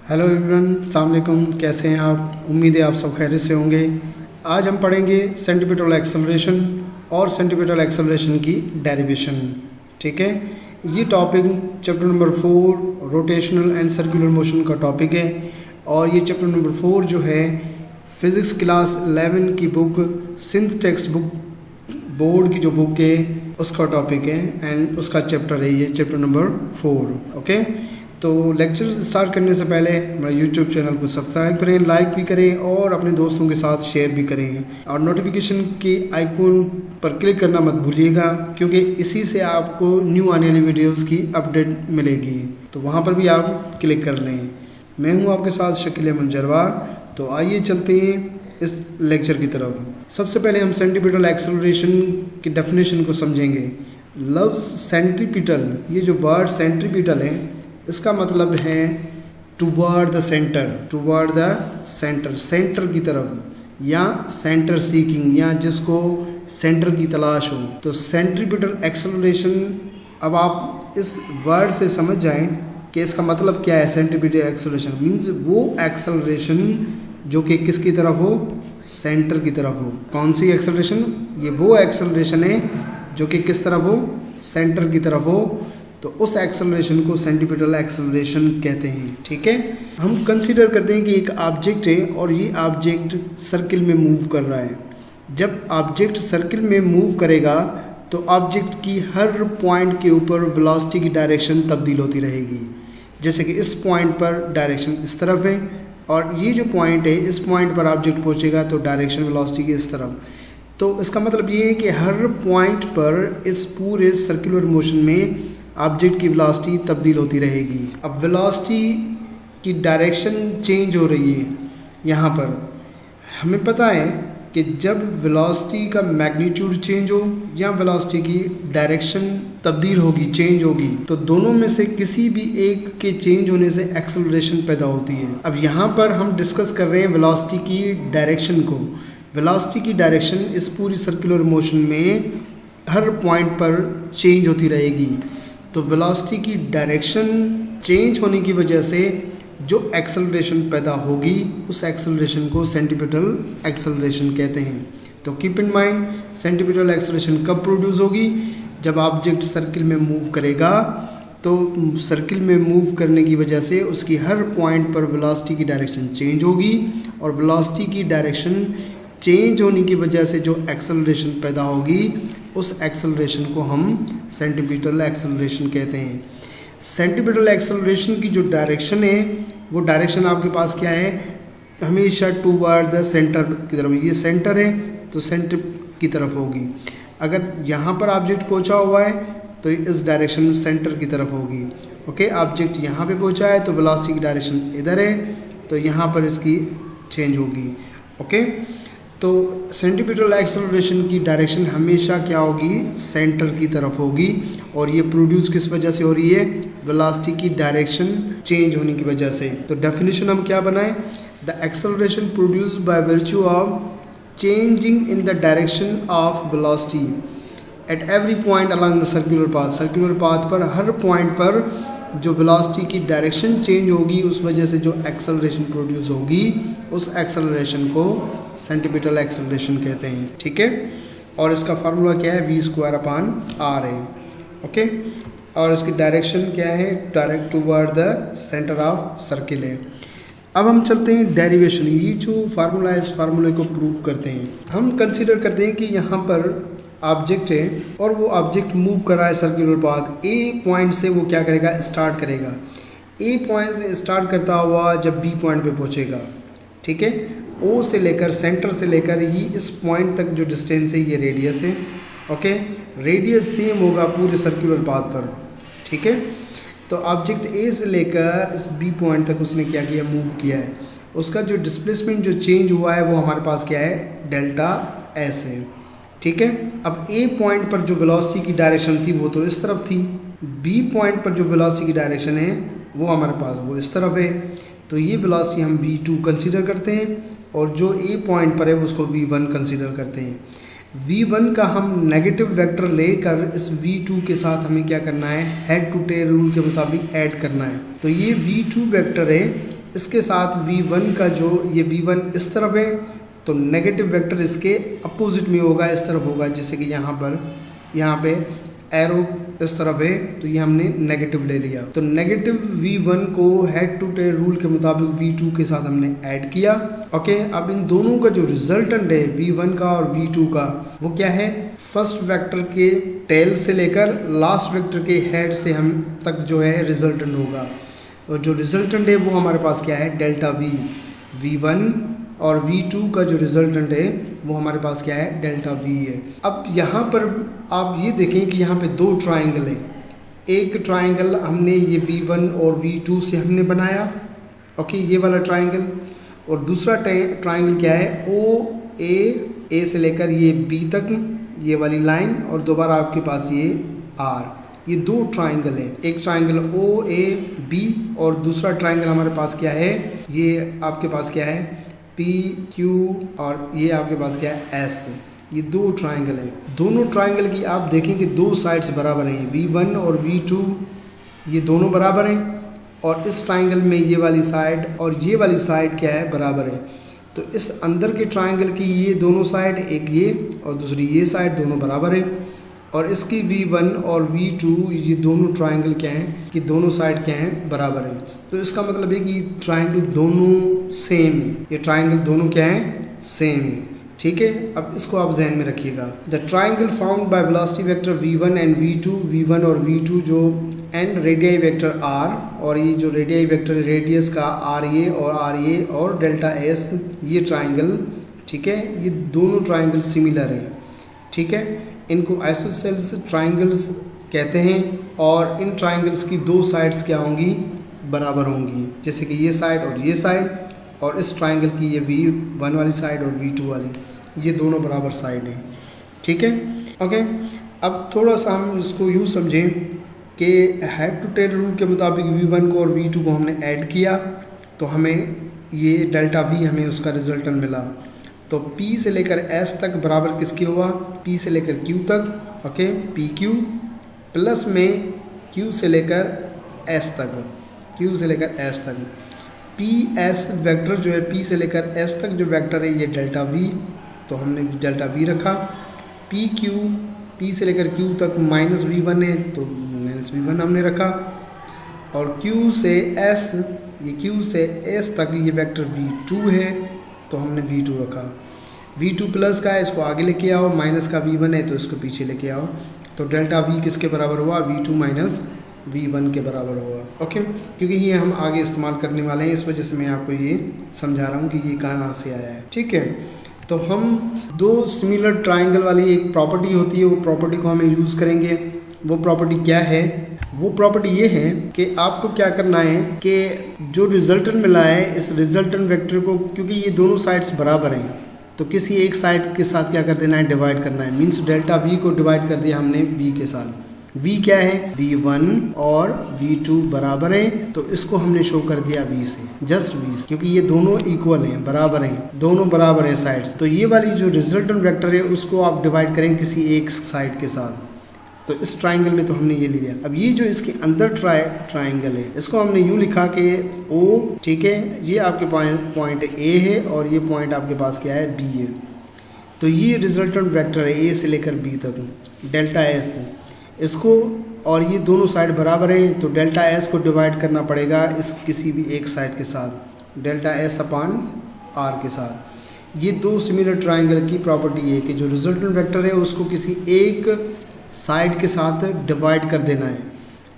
Hello everyone, अस्सलाम वालेकुम। कैसे हैं आप? उम्मीद है आप सब खैरियत से होंगे। आज हम पढ़ेंगे सेंट्रीपिटल एक्सेलरेशन और सेंट्रीपिटल एक्सेलरेशन की डेरिवेशन। ठीक है, ये topic chapter number 4 rotational and circular motion का टॉपिक है और ये चैप्टर नंबर 4 जो है फिज़िक्स क्लास 11 की book synth text book board की जो बुक है उसका टॉपिक है एंड उसका चैप्टर है ये चैप्टर नंबर 4। ओके, तो लेक्चर स्टार्ट करने से पहले हमारे यूट्यूब चैनल को सब्सक्राइब करें, लाइक भी करें और अपने दोस्तों के साथ शेयर भी करें और नोटिफिकेशन के आइकॉन पर क्लिक करना मत भूलिएगा क्योंकि इसी से आपको न्यू आने वाली वीडियोस की अपडेट मिलेगी, तो वहाँ पर भी आप क्लिक कर लें। मैं हूँ आपके साथ शकील अहमद जरवार। तो आइए चलते हैं इस लेक्चर की तरफ। सबसे पहले हम सेंट्रीपिटल एक्सेलरेशन की डेफिनेशन को समझेंगे। लफ्ज़ सेंट्रीपिटल, ये जो वर्ड सेंट्रीपिटल है इसका मतलब है toward the centre, toward the centre, centre की तरफ या सेंटर सीकिंग या जिसको सेंटर की तलाश हो। तो सेंट्रीपिटल एक्सेलरेशन, अब आप इस वर्ड से समझ जाएं कि इसका मतलब क्या है। सेंट्रीपिटल एक्सेलरेशन मीन्स वो एक्सेलरेशन जो कि किसकी तरफ हो, सेंटर की तरफ हो। कौन सी एक्सेलरेशन? ये वो एक्सेलरेशन है जो कि किस तरफ हो, सेंटर की तरफ हो। तो उस एक्सेलरेशन को सेंट्रीपिटल एक्सेलरेशन कहते हैं। ठीक है, हम कंसीडर करते हैं कि एक ऑब्जेक्ट है और ये ऑब्जेक्ट सर्किल में मूव कर रहा है। जब ऑब्जेक्ट सर्किल में मूव करेगा तो ऑब्जेक्ट की हर पॉइंट के ऊपर वेलोसिटी की डायरेक्शन तब्दील होती रहेगी। जैसे कि इस पॉइंट पर डायरेक्शन इस तरफ है और ये जो पॉइंट है इस पॉइंट पर ऑब्जेक्ट पहुंचेगा तो डायरेक्शन वेलोसिटी की इस तरफ। तो इसका मतलब ये है कि हर पॉइंट पर इस पूरे सर्कुलर मोशन में ऑब्जेक्ट की वेलोसिटी तब्दील होती रहेगी। अब वेलोसिटी की डायरेक्शन चेंज हो रही है। यहाँ पर हमें पता है कि जब वेलोसिटी का मैग्नीट्यूड चेंज हो या वेलोसिटी की डायरेक्शन तब्दील होगी, चेंज होगी, तो दोनों में से किसी भी एक के चेंज होने से एक्सेलरेशन पैदा होती है। अब यहाँ पर हम डिस्कस कर रहे हैं वेलोसिटी की डायरेक्शन को। वेलोसिटी की डायरेक्शन इस पूरी सर्कुलर मोशन में हर पॉइंट पर चेंज होती रहेगी। तो वेलोसिटी की डायरेक्शन चेंज होने की वजह से जो एक्सेलरेशन पैदा होगी उस एक्सेलरेशन को सेंट्रीपिटल एक्सेलरेशन कहते हैं। तो keep in mind, centripetal acceleration कब प्रोड्यूस होगी? जब ऑब्जेक्ट सर्किल में मूव करेगा। तो सर्किल में मूव करने की वजह से उसकी हर पॉइंट पर वेलोसिटी की डायरेक्शन चेंज होगी और वेलोसिटी की डायरेक्शन चेंज होने की वजह से जो एक्सेलरेशन पैदा होगी उस एक्सेलरेशन को हम सेंट्रीपिटल एक्सेलरेशन कहते हैं। सेंट्रीपिटल एक्सेलरेशन की जो डायरेक्शन है वो डायरेक्शन आपके पास क्या है, हमेशा टूवर्ड द सेंटर की तरफ। ये सेंटर है तो सेंटर की तरफ होगी। अगर यहाँ पर ऑब्जेक्ट पहुँचा हुआ है तो इस डायरेक्शन सेंटर की तरफ होगी। ओके, ऑब्जेक्ट यहाँ पे पहुँचा है तो वेलोसिटी की डायरेक्शन इधर है तो यहाँ पर इसकी चेंज होगी। ओके, तो सेंट्रीपिटल एक्सेलरेशन की डायरेक्शन हमेशा क्या होगी, सेंटर की तरफ होगी और ये प्रोड्यूस किस वजह से हो रही है, वेलोसिटी की डायरेक्शन चेंज होने की वजह से। तो डेफिनेशन हम क्या बनाएं, the acceleration produced by virtue of changing in the direction of velocity at every point along the circular path. Circular path पर हर पॉइंट पर जो वेलोसिटी की डायरेक्शन चेंज होगी उस वजह से जो एक्सेलरेशन प्रोड्यूस होगी उस एक्सेलरेशन को सेंट्रीपिटल एक्सेलरेशन कहते हैं। ठीक है, और इसका फार्मूला क्या है, v²/r है। ओके, और इसकी डायरेक्शन क्या है, direct toward the centre of circle है। अब हम चलते हैं डेरिवेशन। ये जो फार्मूला है इस फार्मूले को प्रूव करते हैं। हम कंसीडर करते हैं कि यहाँ पर ऑब्जेक्ट है और वो ऑब्जेक्ट मूव कर रहा है सर्कुलर पाथ। ए पॉइंट से वो क्या करेगा, स्टार्ट करेगा। ए पॉइंट से स्टार्ट करता हुआ जब बी पॉइंट पे पहुंचेगा, ठीक है, ओ से लेकर सेंटर से लेकर ये इस पॉइंट तक जो डिस्टेंस है ये रेडियस है। ओके, रेडियस सेम होगा पूरे सर्कुलर पाथ पर। ठीक है, तो ऑब्जेक्ट ए से लेकर इस बी पॉइंट तक उसने क्या किया, मूव किया है। उसका जो डिस्प्लेसमेंट जो चेंज हुआ है वो हमारे पास क्या है, डेल्टा एस है। ठीक है, अब ए पॉइंट पर जो वेलोसिटी की डायरेक्शन थी वो तो इस तरफ थी, बी पॉइंट पर जो वेलोसिटी की डायरेक्शन है वो हमारे पास वो इस तरफ है। तो ये वेलोसिटी हम v2 कंसीडर करते हैं और जो ए पॉइंट पर है उसको v1 कंसीडर करते हैं। v1 का हम नेगेटिव वेक्टर लेकर इस v2 के साथ हमें क्या करना है, हेड टू टेल रूल के मुताबिक ऐड करना है। तो ये v2 वेक्टर है इसके साथ v1 का जो ये v1 इस तरफ है तो नेगेटिव वेक्टर इसके अपोजिट में होगा, इस तरफ होगा। जैसे कि यहाँ पे एरो इस तरफ है तो ये हमने नेगेटिव ले लिया। तो नेगेटिव v1 को हेड टू टेल रूल के मुताबिक v2 के साथ हमने ऐड किया। ओके, अब इन दोनों का जो रिजल्टेंट है v1 का और v2 का वो क्या है, फर्स्ट वेक्टर के टेल से लेकर लास्ट वेक्टर के हेड से हम तक जो है रिजल्टेंट होगा। और जो रिजल्टेंट है वो हमारे पास क्या है, डेल्टा v1 और v2 का जो रिजल्टेंट है वो हमारे पास क्या है, डेल्टा v है। अब यहाँ पर आप ये देखें कि यहाँ पे दो ट्राइंगल हैं। एक ट्राइंगल हमने ये v1 और v2 से हमने बनाया, ओके, ये वाला ट्राइंगल। और दूसरा ट्राइंगल क्या है, a से लेकर ये b तक ये वाली लाइन, और दोबारा आपके पास ये r। ये दो ट्राइंगल है, एक ट्राइंगल OAB और दूसरा ट्राइंगल हमारे पास क्या है, ये आपके पास क्या है PQ और ये आपके पास क्या है S। ये दो ट्राइंगल है। दोनों ट्राइंगल की आप देखें कि दो साइड्स बराबर हैं, v1 और v2 ये दोनों बराबर हैं। और इस ट्राइंगल में ये वाली साइड और ये वाली साइड क्या है, बराबर है। तो इस अंदर के ट्राइंगल की ये दोनों साइड, एक ये और दूसरी ये साइड, दोनों बराबर हैं। और इसकी v1 और v2 ये दोनों ट्राइंगल क्या हैं कि दोनों साइड क्या हैं, बराबर हैं। तो इसका मतलब है कि ट्राइंगल दोनों सेम है, ये ट्राइंगल दोनों क्या हैं, सेम है। ठीक है, अब इसको आप जहन में रखिएगा। The triangle found by velocity vector v1 and v1 और v2 जो एंड रेडियाई वेक्टर r, और ये जो रेडियाई वेक्टर रेडियस का r और डेल्टा s, ये ट्राइंगल, ठीक है, ये दोनों ट्राइंगल सिमिलर हैं। ठीक है, इनको आइसोसेलेस ट्राइंगल्स कहते हैं। और इन ट्राइंगल्स की दो साइड्स क्या होंगी, बराबर होंगी। जैसे कि ये साइड और ये साइड, और इस ट्राइंगल की ये v1 वाली साइड और v2 वाली, ये दोनों बराबर साइड हैं। ठीक है, ओके। अब थोड़ा सा हम इसको यूँ समझें कि हेड टू टेल रूल के मुताबिक v1 को और v2 को हमने ऐड किया तो हमें ये डेल्टा v हमें उसका रिजल्टेंट मिला। तो P से लेकर S तक बराबर किसके हुआ, P से लेकर Q तक, ओके, PQ प्लस में Q से लेकर S तक, Q से लेकर S तक। PS वेक्टर जो है P से लेकर S तक जो वेक्टर है ये डेल्टा V, तो हमने डेल्टा V रखा। PQ P से लेकर Q तक माइनस v1 है तो माइनस v1 हमने रखा। और Q से S, ये Q से S तक ये वेक्टर v2 है तो हमने v2 रखा। v2 प्लस का है, इसको आगे लेके आओ, माइनस का v1 है तो इसको पीछे लेके आओ। तो डेल्टा v किसके बराबर हुआ, v2 माइनस v1 के बराबर हुआ। ओके, क्योंकि ये हम आगे इस्तेमाल करने वाले हैं, इस वजह से मैं आपको ये समझा रहा हूँ कि ये कहाँ से आया है। ठीक है, तो हम दो सिमिलर ट्राइंगल वाली एक प्रॉपर्टी होती है, वो प्रॉपर्टी को हमें यूज़ करेंगे। वो प्रॉपर्टी क्या है, वो प्रॉपर्टी ये है कि आपको क्या करना है कि जो रिजल्टेंट मिला है इस रिजल्टेंट वेक्टर को, क्योंकि ये दोनों साइड्स बराबर हैं तो किसी एक साइड के साथ क्या कर देना है, डिवाइड करना है। मीन्स डेल्टा v को डिवाइड कर दिया हमने v के साथ। v क्या है, v1 और v2 बराबर हैं तो इसको हमने शो कर दिया v से, जस्ट v से, क्योंकि ये दोनों इक्वल हैं, बराबर हैं, दोनों बराबर हैं साइड्स। तो ये वाली जो रिजल्टेंट वेक्टर है उसको आप डिवाइड करें किसी एक साइड के साथ। तो इस ट्राइंगल में तो हमने ये लिया। अब ये जो इसके अंदर ट्राइंगल है इसको हमने यूँ लिखा कि O, ठीक है, ये आपके पॉइंट A है और ये पॉइंट आपके पास क्या है, B है। तो ये रिजल्टेंट वेक्टर है A से लेकर B तक, डेल्टा S इसको, और ये दोनों साइड बराबर हैं तो डेल्टा S को डिवाइड करना पड़ेगा इस किसी भी एक साइड के साथ, डेल्टा S अपॉन R के साथ। ये दो सिमिलर ट्राइंगल की प्रॉपर्टी है कि जो रिजल्टेंट वेक्टर है उसको किसी एक साइड के साथ डिवाइड कर देना है।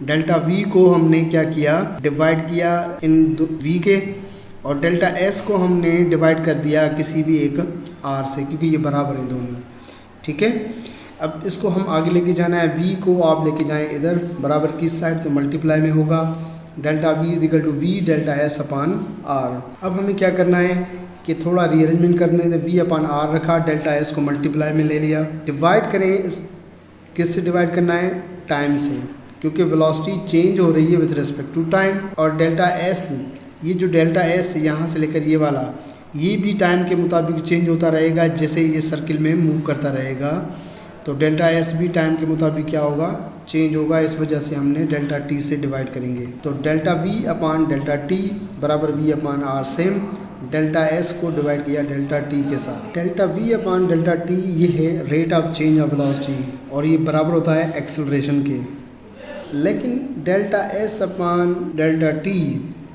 डेल्टा v को हमने क्या किया, डिवाइड किया इन v के, और डेल्टा s को हमने डिवाइड कर दिया किसी भी एक r से, क्योंकि ये बराबर हैं दोनों। ठीक है, अब इसको हम आगे लेके जाना है। v को आप लेके जाएं इधर बराबर की साइड तो मल्टीप्लाई में होगा, delta v equal to v delta s upon r। अब हमें क्या करना है कि थोड़ा रीअरेंजमेंट करने दें, v अपॉन r रखा, डेल्टा s को मल्टीप्लाई में ले लिया। डिवाइड करें, इस किससे डिवाइड करना है, टाइम से, क्योंकि वेलोसिटी चेंज हो रही है विद रिस्पेक्ट टू टाइम। और डेल्टा s, ये जो डेल्टा s यहाँ से लेकर ये वाला, ये भी टाइम के मुताबिक चेंज होता रहेगा जैसे ये सर्किल में मूव करता रहेगा। तो डेल्टा s भी टाइम के मुताबिक क्या होगा, चेंज होगा, इस वजह से हमने डेल्टा टी से डिवाइड करेंगे। तो delta V upon delta T बराबर V upon R same, delta S को डिवाइड किया डेल्टा टी के साथ। Delta V upon delta T ये है rate of change of velocity और ये बराबर होता है एक्सेलरेशन के। लेकिन delta S upon delta T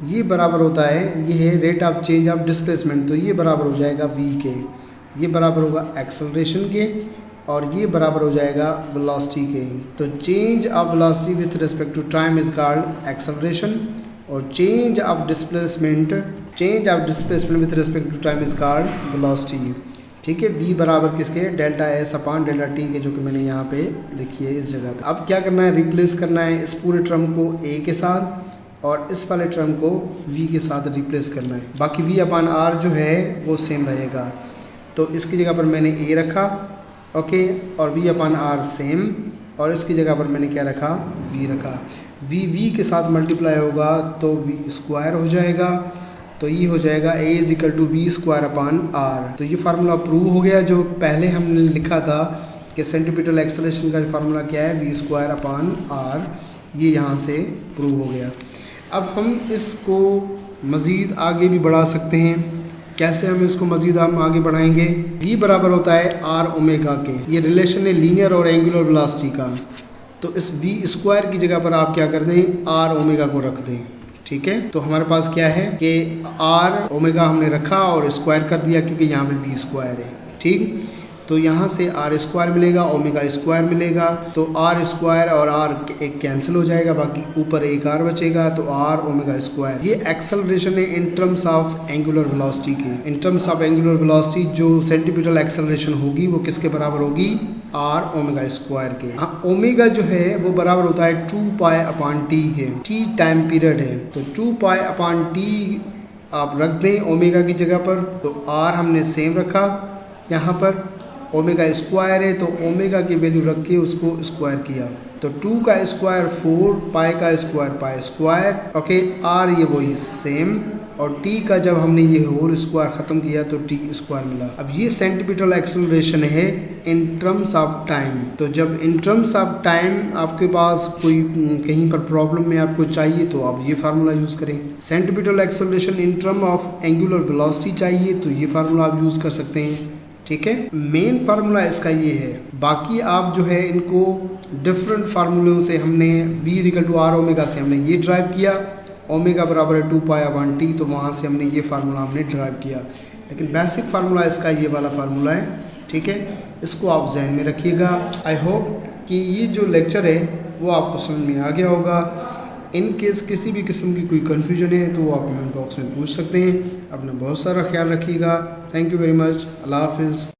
ये बराबर होता है, ये है rate of change of displacement, तो ये बराबर हो जाएगा वी के, ये बराबर होगा एक्सेलरेशन के और ये बराबर हो जाएगा वेलोसिटी के। तो change of velocity with respect to time is called acceleration और change of displacement with respect to time is called velocity. ठीक है, v बराबर किसके, delta S upon delta T के, जो कि मैंने यहाँ पे लिखी है इस जगह पे। अब क्या करना है, रिप्लेस करना है इस पूरे टर्म को a के साथ और इस वाले टर्म को v के साथ रिप्लेस करना है। बाकी v अपॉन r जो है वो सेम रहेगा, तो इसकी जगह पर मैंने a रखा, ओके, और v अपॉन r सेम, और इसकी जगह पर मैंने क्या रखा, v रखा। v के साथ मल्टीप्लाई होगा तो v स्क्वायर हो जाएगा, तो ये हो जाएगा a is equal to V square upon r। तो ये फार्मूला प्रूव हो गया जो पहले हमने लिखा था कि सेंट्रीपिटल एक्सेलरेशन का फार्मूला क्या है, वी स्क्वायर अपॉन r, ये यहाँ से प्रूव हो गया। अब हम इसको मज़ीद आगे भी बढ़ा सकते हैं। कैसे हम इसको मज़ीद हम आगे बढ़ाएंगे, v बराबर होता है r ओमेगा के, ये रिलेशन है लीनियर और एंगुलर वेलोसिटी का। तो इस v स्क्वायर की जगह पर आप क्या कर दें, r ओमेगा को रख दें। ठीक है, तो हमारे पास क्या है कि r ओमेगा हमने रखा और स्क्वायर कर दिया क्योंकि यहाँ पे v स्क्वायर है। ठीक, तो यहाँ से r स्क्वायर मिलेगा, ओमेगा स्क्वायर मिलेगा, तो r स्क्वायर और r एक कैंसिल हो जाएगा, बाकी ऊपर एक r बचेगा, तो r ओमेगा स्क्वायर। ये एक्सेलरेशन है in terms of angular velocity के। In terms of angular velocity जो सेंट्रीपिटल एक्सेलरेशन होगी वो किसके बराबर होगी, r ओमेगा स्क्वायर के। हाँ, ओमेगा जो है वो बराबर होता है 2 पाई अपॉन टी के, t टाइम पीरियड है, तो 2 पाई अपॉन टी आप रख दें ओमेगा की जगह पर। तो r हमने सेम रखा, यहाँ पर ओमेगा स्क्वायर है तो ओमेगा की वैल्यू रख के उसको स्क्वायर किया, तो 2 का स्क्वायर 4, पाई का square pi square, okay, r ये वही सेम, और t का जब हमने ये होल स्क्वायर ख़त्म किया तो t स्क्वायर मिला। अब ये सेंट्रीपिटल एक्सेलरेशन है इन टर्म्स ऑफ टाइम। तो जब इन टर्म्स ऑफ टाइम आपके पास कोई कहीं पर प्रॉब्लम में आपको चाहिए तो आप ये फार्मूला यूज़ करें। Centripetal acceleration in term of angular velocity चाहिए तो ये फार्मूला आप यूज़ कर सकते हैं। ठीक है, मेन फार्मूला इसका ये है। बाकी आप जो है इनको डिफरेंट फार्मूलों से हमने v equal to R omega से हमने ये ड्राइव किया, ओमेगा बराबर है 2 पाई अपॉन टी, तो वहाँ से हमने ये फार्मूला हमने ड्राइव किया। लेकिन बेसिक फार्मूला इसका ये वाला फार्मूला है। ठीक है, इसको आप जहन में रखिएगा। आई होप कि ये जो लेक्चर है वो आपको समझ में आ गया होगा। इन केस किसी भी किस्म की कोई कन्फ्यूजन है तो आप कमेंट बॉक्स में पूछ सकते हैं। अपना बहुत सारा ख्याल रखिएगा। Thank you very much. Allah हाफिज़।